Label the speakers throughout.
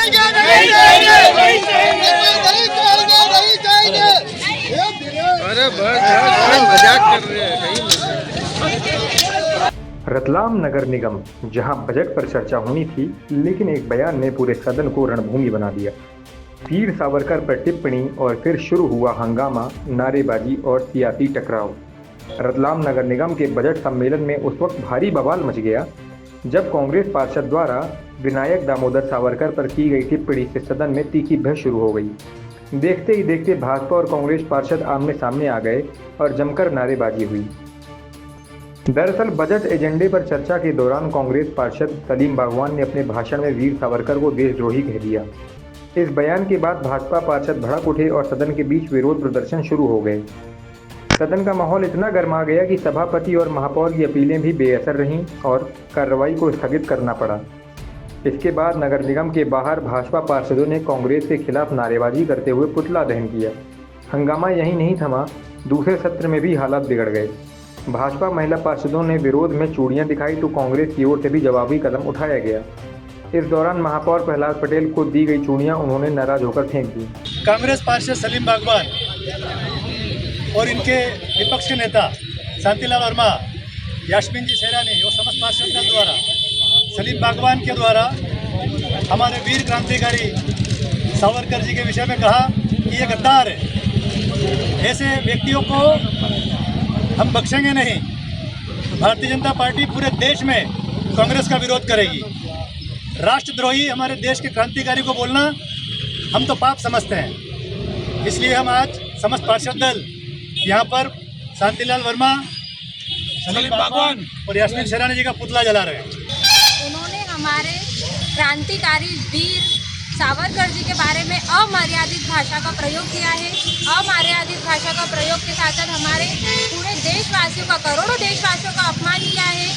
Speaker 1: अरे मजाक कर रहे हैं।
Speaker 2: रतलाम नगर निगम जहां बजट पर चर्चा होनी थी, लेकिन एक बयान ने पूरे सदन को रणभूमि बना दिया। वीर सावरकर पर टिप्पणी और फिर शुरू हुआ हंगामा, नारेबाजी और सियासी टकराव। रतलाम नगर निगम के बजट सम्मेलन में उस वक्त भारी बवाल मच गया जब कांग्रेस पार्षद द्वारा विनायक दामोदर सावरकर पर की गई टिप्पणी से सदन में तीखी बहस शुरू हो गई। देखते ही देखते भाजपा और कांग्रेस पार्षद आमने सामने आ गए और जमकर नारेबाजी हुई। दरअसल बजट एजेंडे पर चर्चा के दौरान कांग्रेस पार्षद सलीम बागवान ने अपने भाषण में वीर सावरकर को देशद्रोही कह दिया। इस बयान के बाद भाजपा पार्षद भड़क उठे और सदन के बीच विरोध प्रदर्शन शुरू हो गए। सदन का माहौल इतना गर्मा गया कि सभापति और महापौर की अपीलें भी बेअसर रहीं और कार्रवाई को स्थगित करना पड़ा। इसके बाद नगर निगम के बाहर भाजपा पार्षदों ने कांग्रेस के खिलाफ नारेबाजी करते हुए पुतला दहन किया। हंगामा यहीं नहीं थमा, दूसरे सत्र में भी हालात बिगड़ गए। भाजपा महिला पार्षदों ने विरोध में चूड़ियां दिखाई तो कांग्रेस की ओर से भी जवाबी कदम उठाया गया। इस दौरान महापौर प्रहलाद पटेल को दी गई चूड़ियां उन्होंने नाराज होकर फेंक दी।
Speaker 3: कांग्रेस पार्षद सलीम बागवान और इनके विपक्ष के नेता शांतिलाल वर्मा, यास्मीन जी शेरानी और समस्त पार्षद द्वारा सलीम बागवान के द्वारा हमारे वीर क्रांतिकारी सावरकर जी के विषय में कहा कि ये गद्दार है। ऐसे व्यक्तियों को हम बख्शेंगे नहीं। भारतीय जनता पार्टी पूरे देश में कांग्रेस का विरोध करेगी। राष्ट्रद्रोही हमारे देश के क्रांतिकारी को बोलना हम तो पाप समझते हैं। इसलिए हम आज समस्त पार्षद दल यहाँ पर शांतिलाल वर्मा, सलीम बागवान और यास्मीन शेरानी जी का पुतला जला रहे हैं।
Speaker 4: उन्होंने हमारे क्रांतिकारी वीर सावरकर जी के बारे में अमर्यादित भाषा का प्रयोग किया है। अमर्यादित भाषा का प्रयोग के साथ साथ हमारे पूरे देशवासियों का, करोड़ों देशवासियों का अपमान किया है।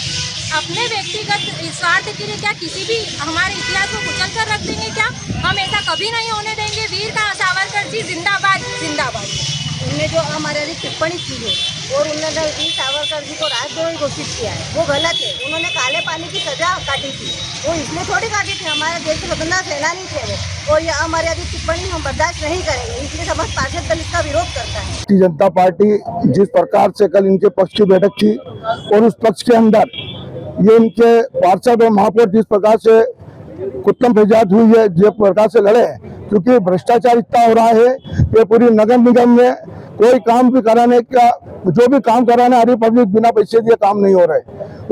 Speaker 4: अपने व्यक्तिगत स्वार्थ के लिए क्या किसी भी हमारे इतिहास को कुचल कर रख देंगे क्या? हम ऐसा कभी नहीं होने देंगे। वीर का सावरकर जी जिंदाबाद जिंदाबाद।
Speaker 5: उन्होंने जो अमर्यादित टिप्पणी की है और उन्होंने वीर सावरकर जी को राजद्रोही घोषित किया है, वो गलत है। उन्होंने काले पानी की सजा काटी थी, वो इसलिए थोड़ी काटी थी, हमारे देश के स्वतंत्रता सेनानी थे वो। और ये अमर्यादित टिप्पणी हम बर्दाश्त नहीं करेंगे, इसलिए समस्त पार्षद दल इसका विरोध करता है।
Speaker 6: भारतीय जनता पार्टी जिस प्रकार से कल इनके पक्ष की बैठक थी और उस पक्ष के अंदर ये इनके पार्षद और महापौर जिस प्रकार से कुत्तम फैजाद हुई है, जिस प्रकार से लड़े हैं, क्योंकि भ्रष्टाचार इतना हो रहा है कि पूरी नगर निगम में कोई काम भी कराने का, जो भी काम कराने आ रही पब्लिक बिना पैसे दिए काम नहीं हो रहे।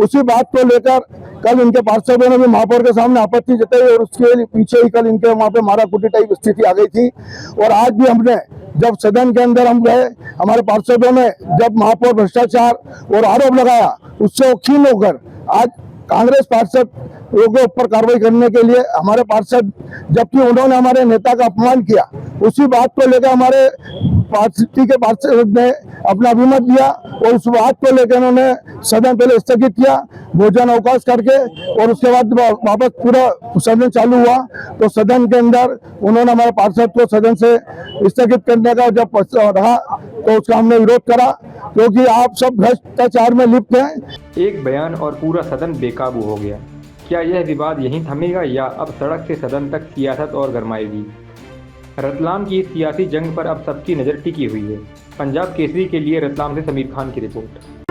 Speaker 6: उसी बात को लेकर कल इनके पार्षदों ने भी महापौर के सामने आपत्ति जताई और उसके पीछे ही कल इनके वहाँ पे माराकुटी टाइप स्थिति आ गई थी। और आज भी हमने जब सदन के अंदर हम गए, हमारे पार्षदों ने जब महापौर भ्रष्टाचार और आरोप लगाया, उससे वो खीन होकर आज कांग्रेस पार्षद के ऊपर कार्रवाई करने के लिए हमारे पार्षद, जबकि उन्होंने हमारे नेता का अपमान किया, उसी बात को लेकर हमारे पार्टी के पार्षद ने अपना अभिमत दिया और उस बात को लेकर उन्होंने सदन पहले स्थगित किया भोजन अवकाश करके, और उसके बाद वापस पूरा सदन चालू हुआ। तो सदन के अंदर उन्होंने हमारे पार्षद को सदन से स्थगित करने का जब रहा तो उसका हमने विरोध करा, क्योंकि आप सब भ्रष्टाचार में लिप्त हैं।
Speaker 2: एक बयान और पूरा सदन बेकाबू हो गया। क्या यह विवाद यहीं थमेगा या अब सड़क से सदन तक सियासत और गरमाएगी? रतलाम की सियासी जंग पर अब सबकी नज़र टिकी हुई है। पंजाब केसरी के लिए रतलाम से समीर खान की रिपोर्ट।